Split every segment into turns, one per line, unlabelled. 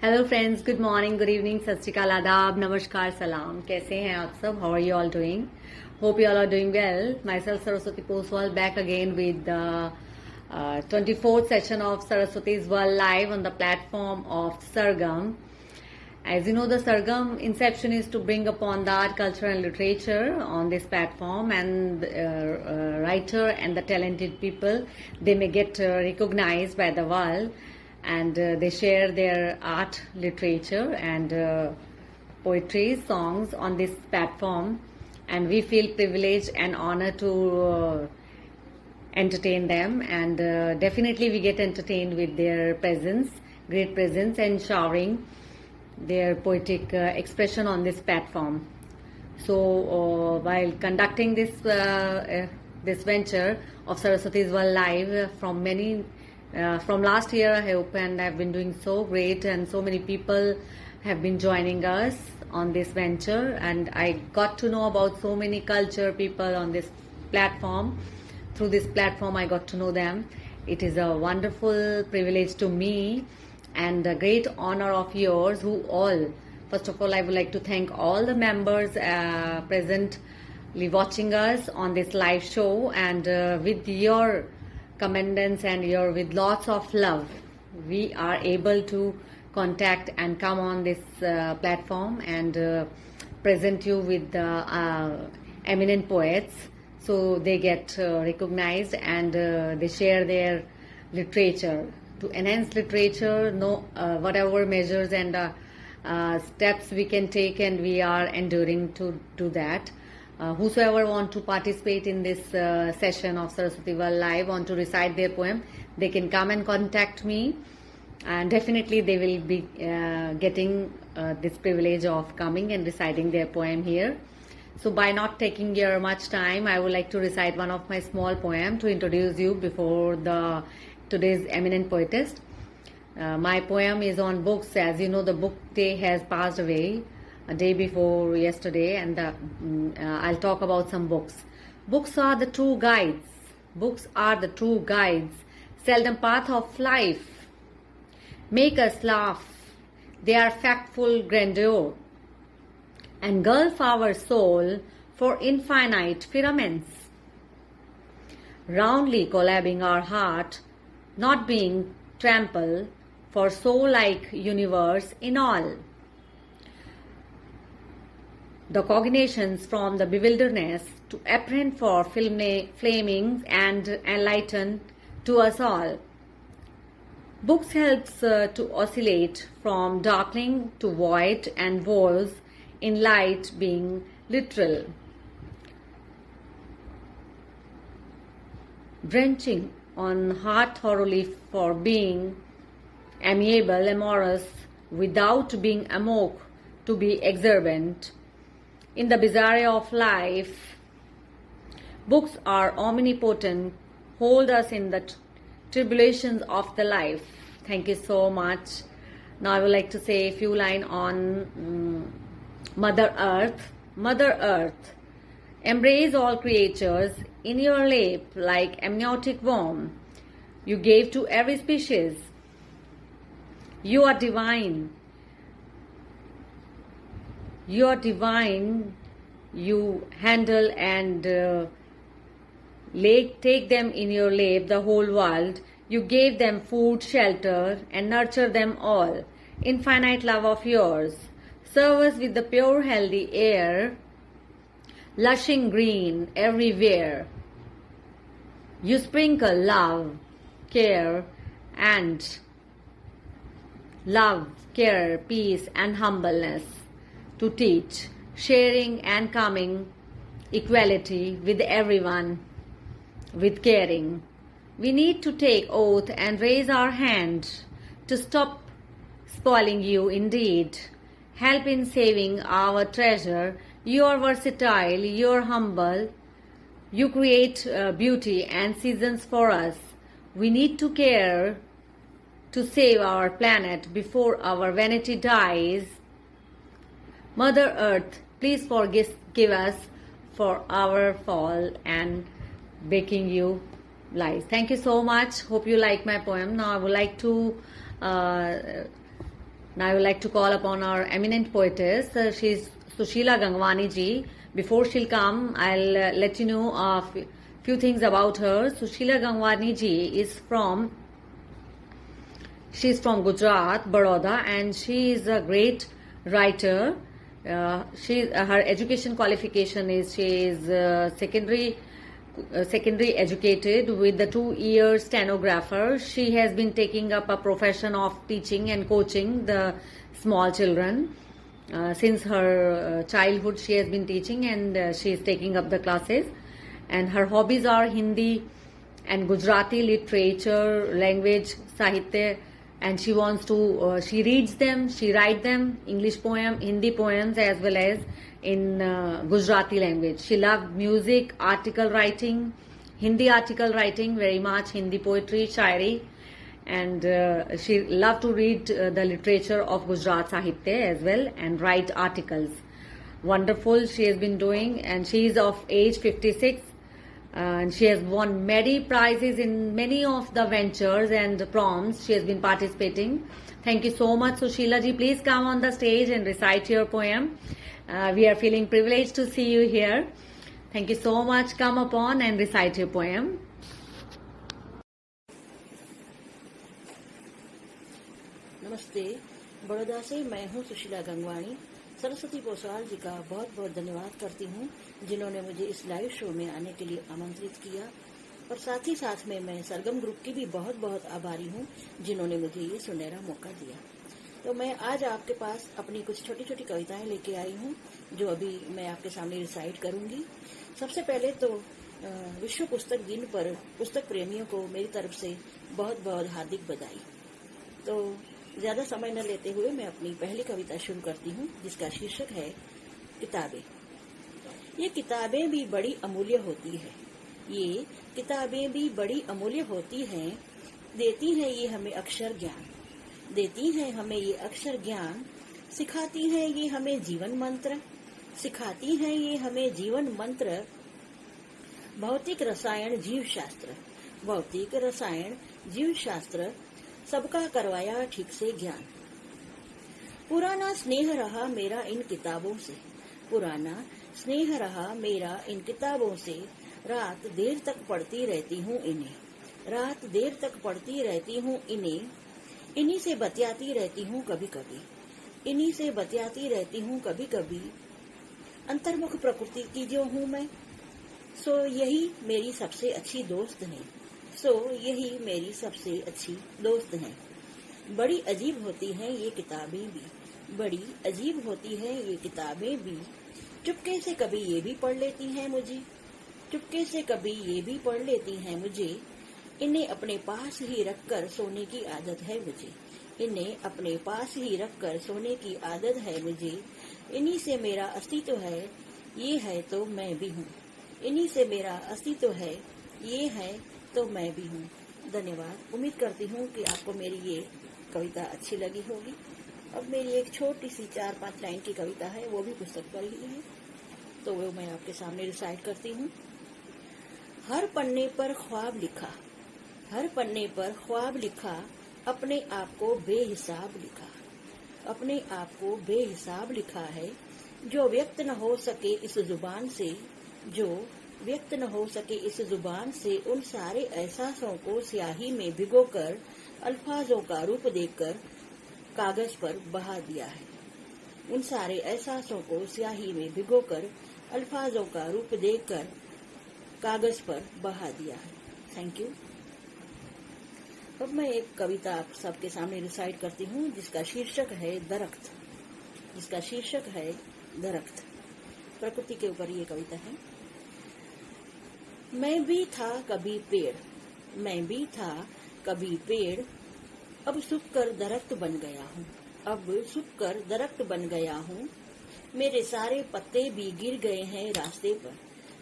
Hello friends, good morning, good evening, सत श्री अकाल, आदाब, नमस्कार, सलाम। कैसे हैं आप सब? How are you all doing? Hope you all are doing well. Myself Saraswati Poswal back again with the 24th session of Saraswati's World Live on the platform of Sargam. As you know, the Sargam inception is to bring upon the art, culture and literature on this platform, and writer and the talented people, they may get recognized by the world, and they share their art, literature and poetry, songs on this platform, and we feel privileged and honored to entertain them, and definitely we get entertained with their presence, great presence, and showering their poetic expression on this platform. So while conducting this venture of Saraswati's World Live from last year, I hope, and I've been doing so great, and so many people have been joining us on this venture, and I got to know about so many culture people on this platform. Through this platform, I got to know them. It is a wonderful privilege to me and a great honor of yours, who all, first of all, I would like to thank all the members presently watching us on this live show, and with your commendance and with lots of love, we are able to contact and come on this platform and present you with the eminent poets, so they get recognized, and they share their literature to enhance literature. Whatever measures and steps we can take, and we are enduring to do that. Whosoever want to participate in this session of Saraswati World Live, want to recite their poem, they can come and contact me, and definitely they will be getting this privilege of coming and reciting their poem here. So by not taking your much time, I would like to recite one of my small poem to introduce you before today's eminent poetess. My poem is on books. As you know, the book day has passed away a day before yesterday, and I'll talk about some books. Books are the true guides. Books are the true guides. Seldom path of life. Make us laugh. They are factful grandeur, engulf our soul for infinite firmaments, roundly collabing our heart, not being trampled for soul-like universe in all. The cognitions from the bewilderness to apprehend for flaming and enlighten to us all. Books helps to oscillate from darkling to void and voice in light being literal. Drenching on heart thoroughly for being amiable, amorous, without being amok to be exuberant. In the bizarre of life, books are omnipotent, hold us in the tribulations of the life. Thank you so much. Now I would like to say a few lines on Mother Earth. Mother Earth, embrace all creatures in your lap like amniotic worm. You gave to every species. You are divine. You are divine. You handle and take them in your lap, the whole world. You gave them food, shelter, and nurture them all. Infinite love of yours. Serve us with the pure, healthy air, lushing green everywhere. You sprinkle love, care, peace, and humbleness to teach, sharing and coming, equality with everyone, with caring. We need to take oath and raise our hand to stop spoiling you indeed. Help in saving our treasure. You are versatile, you are humble. You create beauty and seasons for us. We need to care to save our planet before our vanity dies. Mother Earth, please forgive us for our fall and breaking you lies. Thank you so much. Hope you like my poem. Now I would like to Now I would like to call upon our eminent poetess. She's Sushila Gangwani ji. Before she'll come, I'll let you know a few things about her. Sushila Gangwani ji is she's from Gujarat, Baroda, and she is a great writer. Her education qualification is she is secondary educated with the 2-year stenographer. She has been taking up a profession of teaching and coaching the small children. Since her childhood she has been teaching, and she is taking up the classes, and her hobbies are Hindi and Gujarati literature, language, sahitya, and she wants to she reads them, she writes them, English poem, Hindi poems, as well as in Gujarati language. She loves music, article writing, Hindi article writing very much, Hindi poetry, shairi, and she loved to read the literature of Gujarat Sahitya as well and write articles. Wonderful she has been doing, and she is of age 56, and she has won many prizes in many of the ventures and proms she has been participating. Thank you so much, Sushila ji. Please come on the stage and recite your poem. We are feeling privileged to see you here. Thank you so much. Come upon and recite your poem.
नमस्ते, बड़ौदा से मैं हूँ सुशीला गंगवाणी। सरस्वती पोसार जी का बहुत बहुत धन्यवाद करती हूँ जिन्होंने मुझे इस लाइव शो में आने के लिए आमंत्रित किया, और साथ ही साथ में मैं सरगम ग्रुप की भी बहुत बहुत आभारी हूँ जिन्होंने मुझे ये सुनहरा मौका दिया। तो मैं आज आपके पास अपनी कुछ छोटी छोटी कविताएं लेके आई हूँ जो अभी मैं आपके सामने रिसाइट करूंगी। सबसे पहले तो विश्व पुस्तक दिन पर पुस्तक प्रेमियों को मेरी तरफ से बहुत बहुत हार्दिक बधाई। तो ज्यादा समय न लेते हुए मैं अपनी पहली कविता शुरू करती हूँ जिसका शीर्षक है किताबें। ये किताबें भी बड़ी अमूल्य होती है, ये किताबें भी बड़ी अमूल्य होती हैं, देती हैं ये हमें अक्षर ज्ञान, देती हैं हमें ये अक्षर ज्ञान, सिखाती हैं ये हमें जीवन मंत्र, सिखाती हैं ये हमें जीवन मंत्र। भौतिक रसायन जीव शास्त्र, भौतिक रसायन जीव शास्त्र, सबका करवाया ठीक से ज्ञान। पुराना स्नेह रहा मेरा इन किताबों से, पुराना स्नेह रहा मेरा इन किताबों से, रात देर तक पढ़ती रहती हूँ इन्हें, रात देर तक पढ़ती रहती हूँ इन्हें, इन्हीं से बतियाती रहती हूँ कभी कभी, इन्हीं से बतियाती रहती हूँ कभी कभी। अंतर्मुख प्रकृति की जो हूँ मैं, सो यही मेरी सबसे अच्छी दोस्त है, सो यही मेरी सबसे अच्छी दोस्त है। बड़ी अजीब होती हैं ये किताबें भी, बड़ी अजीब होती हैं ये किताबें भी, चुपके से कभी ये भी पढ़ लेती हैं मुझे, चुपके से कभी ये भी पढ़ लेती हैं मुझे। इन्हें अपने पास ही रखकर सोने की आदत है मुझे, इन्हें अपने पास ही रखकर सोने की आदत है मुझे। इन्हीं से मेरा अस्तित्व है, ये है तो मैं भी हूँ, इन्हीं से मेरा अस्तित्व है, ये है तो मैं भी हूँ। धन्यवाद। उम्मीद करती हूँ कि आपको मेरी ये कविता अच्छी लगी होगी। अब मेरी एक छोटी सी 4-5 लाइन की कविता है, वो भी पुस्तक पर ही है, तो वो मैं आपके सामने रिसाइट करती हूँ। हर पन्ने पर ख्वाब लिखा, हर पन्ने पर ख्वाब लिखा, अपने आप को बेहिसाब लिखा, अपने आप को बेहिसाब लिखा है। जो व्यक्त न हो सके इस जुबान से, जो व्यक्त न हो सके इस जुबान से, उन सारे एहसासों को स्याही में भिगोकर अल्फाजों का रूप देकर कागज पर बहा दिया है, उन सारे एहसासों को स्याही में भिगोकर अल्फाजों का रूप देकर कागज पर बहा दिया है। Thank you. अब मैं एक कविता आप सबके सामने रिसाइट करती हूँ जिसका शीर्षक है दरख्त, जिसका शीर्षक है दरख्त। प्रकृति के ऊपर ये कविता है। मैं भी था कभी पेड़, मैं भी था कभी पेड़, अब सूख कर दरख्त बन गया हूँ, अब सूख कर दरख्त बन गया हूँ। मेरे सारे पत्ते भी गिर गए हैं रास्ते पर,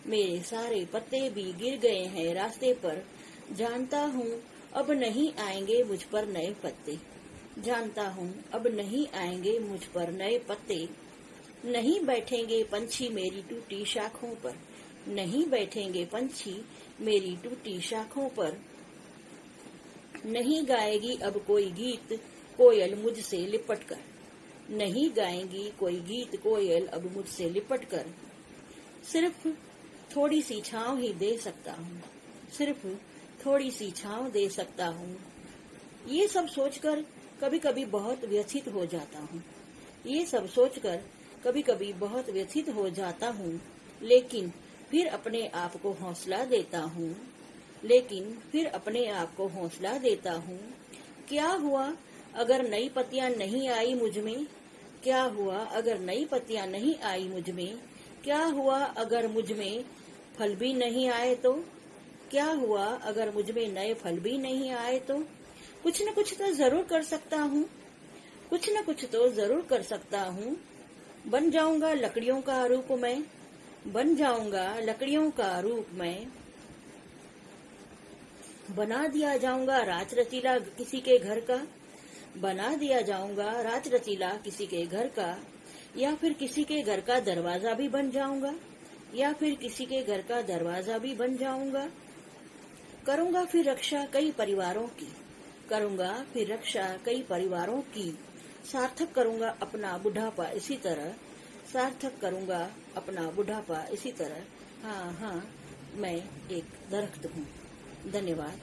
मेरे सारे पत्ते भी गिर गए हैं रास्ते पर। जानता हूँ अब नहीं आएंगे मुझ पर नए पत्ते, जानता हूँ अब नहीं आएंगे मुझ पर नए पत्ते। नहीं बैठेंगे पंछी मेरी टूटी शाखों पर, नहीं बैठेंगे पंछी मेरी टूटी शाखों पर। नहीं गाएगी अब कोई गीत कोयल मुझसे लिपट कर, नहीं गाएंगी कोई गीत कोयल अब मुझसे लिपट कर। सिर्फ थोड़ी सी छांव ही दे सकता हूँ, सिर्फ थोड़ी सी छांव दे सकता हूँ। ये सब सोचकर कभी कभी बहुत व्यथित हो जाता हूँ, ये सब सोचकर कभी कभी बहुत व्यथित हो जाता हूँ। लेकिन फिर अपने आप को हौसला देता हूँ, लेकिन फिर अपने आप को हौसला देता हूँ। क्या हुआ अगर नई पत्तियां नहीं आई मुझ में, क्या हुआ अगर नई पत्तियां नहीं आई मुझ में, क्या हुआ अगर मुझ में फल भी नहीं आए तो, क्या हुआ अगर मुझ में नए फल भी नहीं आए तो। कुछ न कुछ तो जरूर कर सकता हूँ, कुछ न कुछ तो जरूर कर सकता हूँ। बन जाऊंगा लकड़ियों का रूप मैं, बन जाऊंगा लकड़ियों का रूप मैं। बना दिया जाऊंगा राज रचीला किसी के घर का, बना दिया जाऊंगा राज रचीला किसी के घर का। या फिर किसी के घर का दरवाजा भी बन जाऊंगा, या फिर किसी के घर का दरवाजा भी बन जाऊंगा। करूंगा फिर रक्षा कई परिवारों की, करूंगा फिर रक्षा कई परिवारों की। सार्थक करूंगा अपना बुढ़ापा इसी तरह, सार्थक करूंगा अपना बुढ़ापा इसी तरह। हाँ हाँ, मैं एक दरख्त हूँ। धन्यवाद।